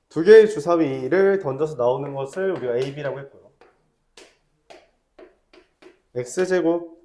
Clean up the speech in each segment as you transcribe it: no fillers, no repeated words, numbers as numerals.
두 개의 주사위를 던져서 나오는 것을 우리가 AB라고 했고요. X제곱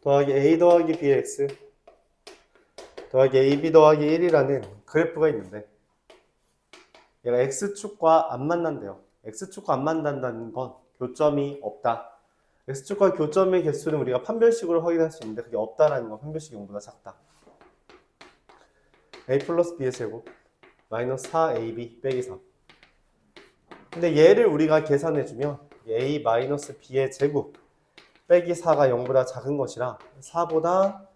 더하기 A 더하기 BX 더하기 AB 더하기 1이라는 그래프가 있는데 얘가 X축과 안 만난대요. X축과 안 만난다는 건 교점이 없다. X축과 교점의 개수는 우리가 판별식으로 확인할 수 있는데 그게 없다라는 건 판별식이 0보다 작다. A 플러스 B의 제곱 마이너스 4AB 빼기 3. 근데 얘를 우리가 계산해주면 A 마이너스 B의 제곱 빼기 4가 0보다 작은 것이라 4보다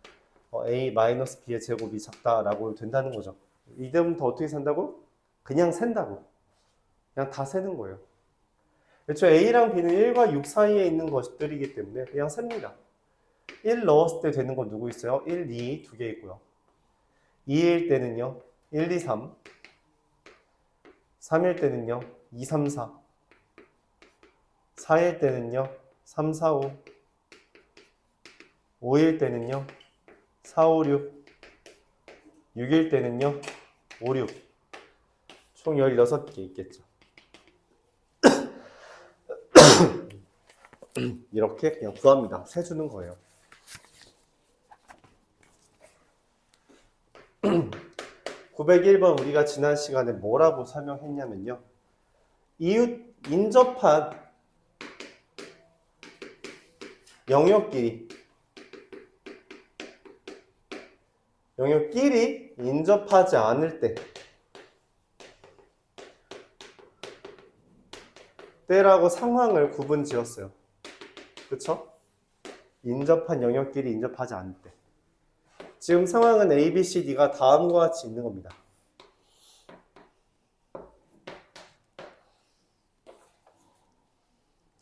A 마이너스 B의 제곱이 작다라고 된다는 거죠. 이제부터 어떻게 산다고? 그냥 센다고. 그냥 다 세는 거예요. 애초에 A랑 B는 1과 6 사이에 있는 것들이기 때문에 그냥 셉니다. 1 넣었을 때 되는 건 누구 있어요? 1, 2 두 개 있고요. 2일 때는요 1, 2, 3 3일 때는요 2, 3, 4 4일 때는요 3, 4, 5 5일 때는요 4, 5, 6 6일 때는요 5, 6 총 16개 있겠죠. 이렇게 그냥 구합니다. 세주는 거예요. 901번 우리가 지난 시간에 뭐라고 설명했냐면요. 이웃 인접한 영역끼리 인접하지 않을 때라고 상황을 구분 지었어요. 그쵸? 인접한 영역끼리 인접하지 않을 때. 지금 상황은 A, B, C, D가 다음과 같이 있는 겁니다.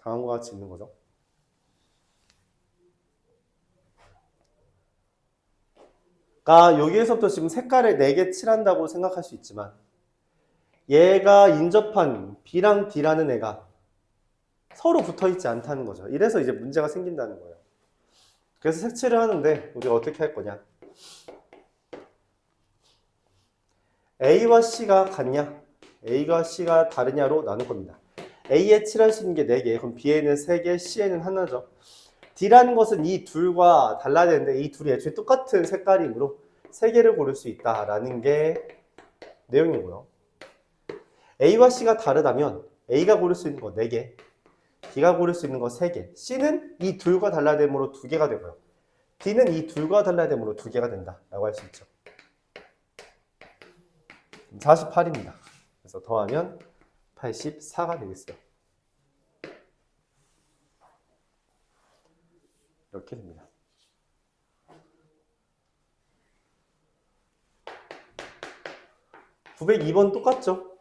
다음과 같이 있는 거죠. 그러니까 여기에서부터 지금 색깔을 4개 칠한다고 생각할 수 있지만 얘가 인접한 B랑 D라는 애가 서로 붙어있지 않다는 거죠. 이래서 이제 문제가 생긴다는 거예요. 그래서 색칠을 하는데 우리가 어떻게 할 거냐. A와 C가 같냐? A가 C가 다르냐로 나눌 겁니다. A에 칠할 수 있는 게 4개, 그럼 B에는 3개, C에는 하나죠. D라는 것은 이 둘과 달라야 되는데 이 둘이 애초에 똑같은 색깔이므로 3개를 고를 수 있다라는 게 내용이고요. A와 C가 다르다면 A가 고를 수 있는 거 4개, D가 고를 수 있는 거 3개, C는 이 둘과 달라야 되므로 2개가 되고요. D는 이 둘과 달라야 되므로 2개가 된다라고 할 수 있죠. 48입니다. 그래서 더하면 84가 되겠어요. 이렇게 됩니다. 902번 똑같죠?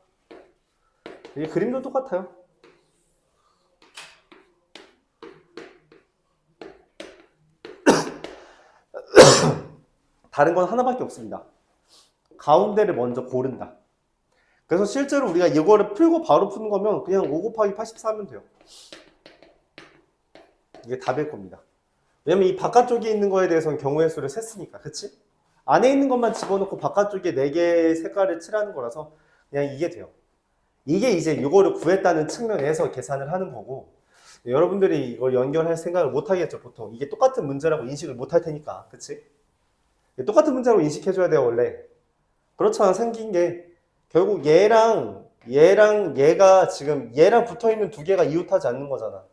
이게 그림도 똑같아요. 다른 건 하나밖에 없습니다. 가운데를 먼저 고른다. 그래서 실제로 우리가 이거를 풀고 바로 푸는 거면 그냥 5 곱하기 84 하면 돼요. 이게 답일 겁니다. 왜냐면 이 바깥쪽에 있는 거에 대해서는 경우의 수를 셌으니까, 그치? 안에 있는 것만 집어넣고 바깥쪽에 4개의 색깔을 칠하는 거라서 그냥 이게 돼요. 이게 이제 이거를 구했다는 측면에서 계산을 하는 거고, 여러분들이 이걸 연결할 생각을 못 하겠죠, 보통. 이게 똑같은 문제라고 인식을 못 할 테니까, 그치? 똑같은 문제라고 인식해줘야 돼요, 원래. 그렇잖아, 생긴 게. 결국 얘랑 얘가 지금 얘랑 붙어있는 2개가 이웃하지 않는 거잖아.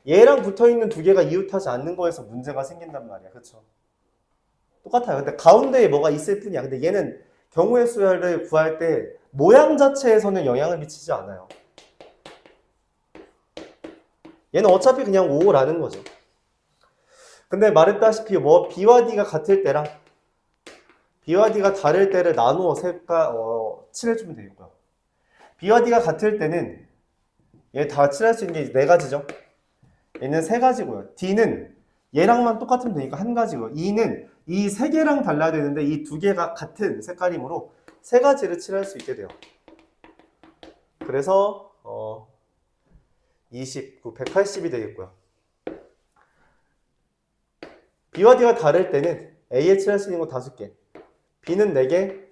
얘랑 붙어있는 2개가 이웃하지 않는 거에서 문제가 생긴단 말이야. 그쵸? 똑같아요. 근데 가운데에 뭐가 있을 뿐이야. 근데 얘는 경우의 수를 구할 때 모양 자체에서는 영향을 미치지 않아요. 얘는 어차피 그냥 5라는 거죠. 근데 말했다시피 뭐 B와 D가 같을 때랑 B와 D가 다를 때를 나누어 칠해주면 되겠고요. B와 D가 같을 때는 얘 다 칠할 수 있는 게 4가지죠. 얘는 3가지고요. D는 얘랑만 똑같으면 되니까 1가지고요. E는 이 3개랑 달라야 되는데 이 2개가 같은 색깔이므로 3가지를 칠할 수 있게 돼요. 그래서 29, 180이 되겠고요. B와 D가 다를 때는 A에 칠할 수 있는 거 5개, B는 4개,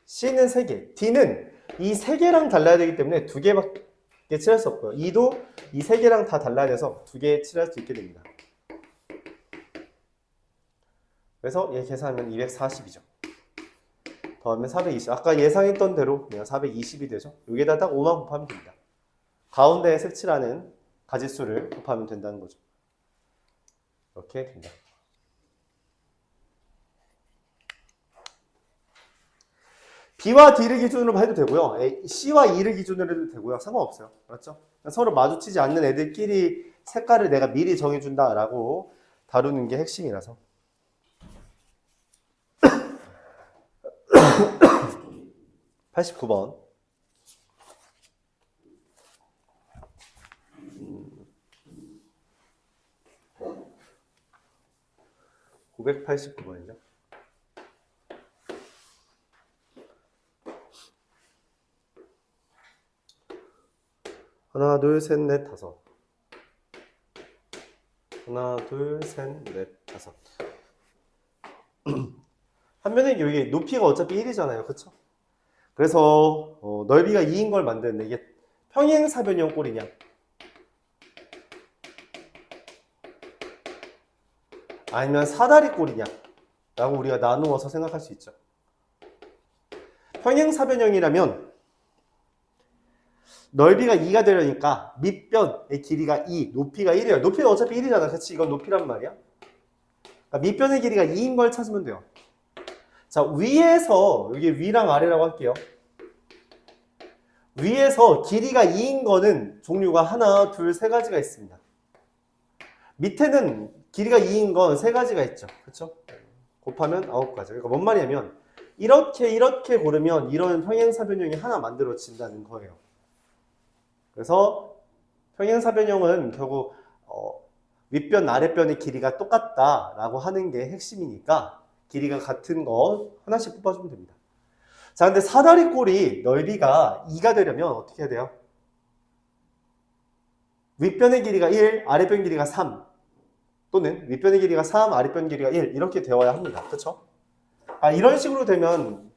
C는 3개, D는 이 세 개랑 달라야 되기 때문에 두 개밖에 칠할 수 없고요. 2도 이 세 개랑 다 달라야 돼서 두 개 칠할 수 있게 됩니다. 그래서 얘 계산하면 240이죠. 더하면 420. 아까 예상했던 대로 그냥 420이 되죠. 여기에다 딱 5만 곱하면 됩니다. 가운데에 색칠하는 가짓수를 곱하면 된다는 거죠. 이렇게 됩니다. B와 D를 기준으로 해도 되고요. C와 E를 기준으로 해도 되고요. 상관없어요. 맞죠? 서로 마주치지 않는 애들끼리 색깔을 내가 미리 정해준다라고 다루는 게 핵심이라서. 89번. 989번이죠. 하나, 둘, 셋, 넷, 다섯. 하나, 둘, 셋, 넷, 다섯. 한 면에 여기 높이가 어차피 1이잖아요. 그쵸? 그래서 넓이가 2인 걸 만드는데 이게 평행사변형 꼴이냐? 아니면 사다리 꼴이냐? 라고 우리가 나누어서 생각할 수 있죠. 평행사변형이라면 넓이가 2가 되려니까 밑변의 길이가 2, 높이가 1이에요. 높이는 어차피 1이잖아. 그치? 이건 높이란 말이야. 그러니까 밑변의 길이가 2인 걸 찾으면 돼요. 자, 위에서, 여기 위랑 아래라고 할게요. 위에서 길이가 2인 거는 종류가 하나, 둘, 세 가지가 있습니다. 밑에는 길이가 2인 건 세 가지가 있죠. 그쵸? 곱하면 9가지. 그러니까 뭔 말이냐면, 이렇게 고르면 이런 평행사변형이 하나 만들어진다는 거예요. 그래서 평행사변형은 결국 윗변, 아랫변의 길이가 똑같다라고 하는 게 핵심이니까 길이가 같은 거 하나씩 뽑아주면 됩니다. 자, 근데 사다리 꼴이 넓이가 2가 되려면 어떻게 해야 돼요? 윗변의 길이가 1, 아랫변 길이가 3 또는 윗변의 길이가 3, 아랫변 길이가 1 이렇게 되어야 합니다. 그쵸? 이런 식으로 되면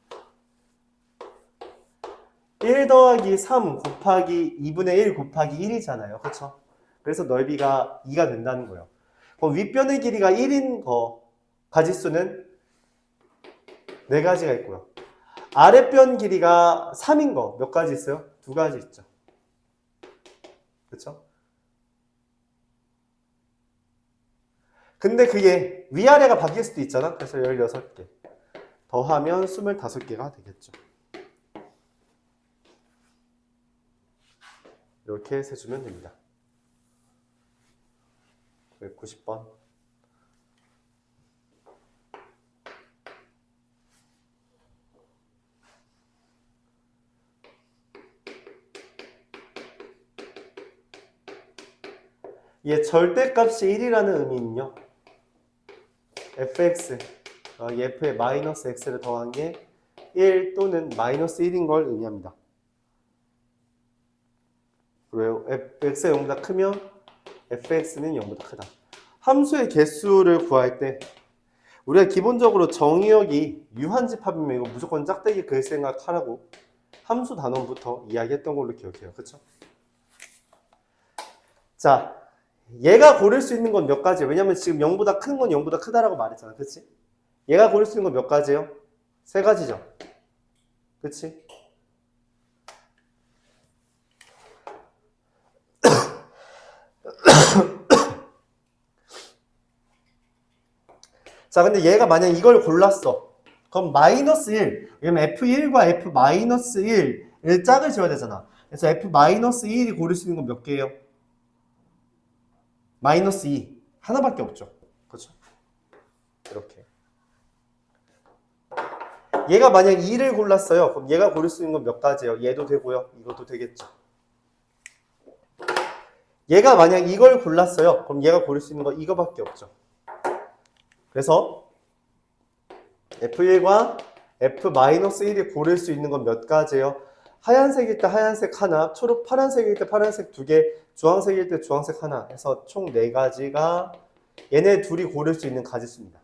1 더하기 3 곱하기 2분의 1 곱하기 1이잖아요. 그쵸? 그래서 넓이가 2가 된다는 거예요. 그럼 윗변의 길이가 1인 거 가짓수는 4가지가 있고요. 아랫변 길이가 3인 거 몇 가지 있어요? 2가지 있죠. 그쵸? 근데 그게 위아래가 바뀔 수도 있잖아. 그래서 16개 더하면 25개가 되겠죠. 이렇게 세주면 됩니다. 990번. 얘 절대값이 1이라는 의미는요. fx, f에 마이너스 x를 더한 게 1 또는 마이너스 1인 걸 의미합니다. 왜요? x가 0보다 크면 fx는 0보다 크다. 함수의 개수를 구할 때 우리가 기본적으로 정의역이 유한집합이면 이거 무조건 짝대기 그릴 생각하라고 함수 단원부터 이야기했던 걸로 기억해요. 그쵸? 자, 얘가 고를 수 있는 건 몇 가지예요? 왜냐면 지금 0보다 큰 건 0보다 크다라고 말했잖아. 그치? 얘가 고를 수 있는 건 몇 가지예요? 3가지죠. 그치? 자, 근데 얘가 만약 이걸 골랐어. 그럼 마이너스 1. 왜냐면 F1과 F 마이너스 1을 짝을 지어야 되잖아. 그래서 F 마이너스 1이 고를 수 있는 건 몇 개예요? 마이너스 2. 하나밖에 없죠. 그렇죠? 이렇게. 얘가 만약 2를 골랐어요. 그럼 얘가 고를 수 있는 건 몇 가지예요? 얘도 되고요. 이것도 되겠죠. 얘가 만약 이걸 골랐어요. 그럼 얘가 고를 수 있는 건 이거밖에 없죠. 그래서 F1과 F-1이 고를 수 있는 건 몇 가지예요? 하얀색일 때 하얀색 하나, 초록 파란색일 때 파란색 2개, 주황색일 때 주황색 하나 해서 총 4가지가 얘네 둘이 고를 수 있는 가짓수입니다.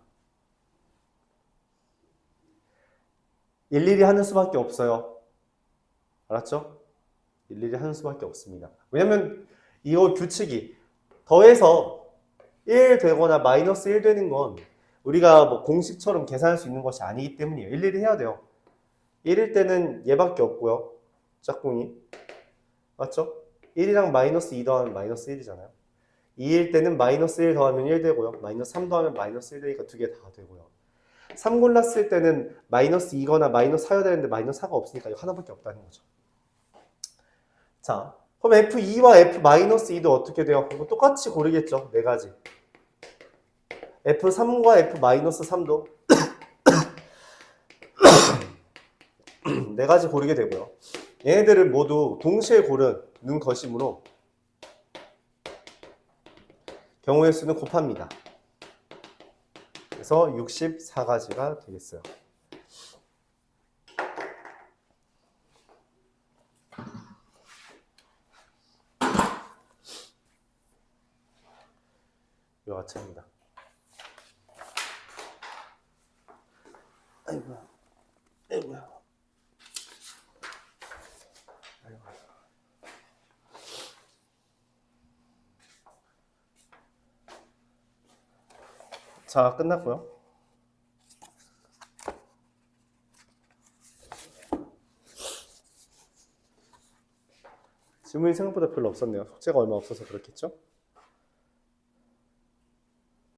일일이 하는 수밖에 없어요. 알았죠? 일일이 하는 수밖에 없습니다. 왜냐면 이거 규칙이 더해서 1 되거나 마이너스 1 되는 건 우리가 뭐 공식처럼 계산할 수 있는 것이 아니기 때문이에요. 일일이 해야 돼요. 1일 때는 얘밖에 없고요. 짝꿍이. 맞죠? 1이랑 마이너스 2 더하면 마이너스 1이잖아요. 2일 때는 마이너스 1 더하면 1 되고요. 마이너스 3 더하면 마이너스 1 되니까 두 개 다 되고요. 3 골랐을 때는 마이너스 2거나 마이너스 4여야 되는데 마이너스 4가 없으니까 이거 하나밖에 없다는 거죠. 자, 그럼 F2와 F-2도 어떻게 돼요? 이거 똑같이 고르겠죠. 네 가지. F3과 F-3도 네 가지 고르게 되고요. 얘네들을 모두 동시에 고르는 것이므로 경우의 수는 곱합니다. 그래서 64가지가 되겠어요. 요 아차입니다. 아이고야. 아이고야. 자, 끝났고요. 질문이 생각보다 별로 없었네요. 숙제가 얼마 없어서 그렇겠죠?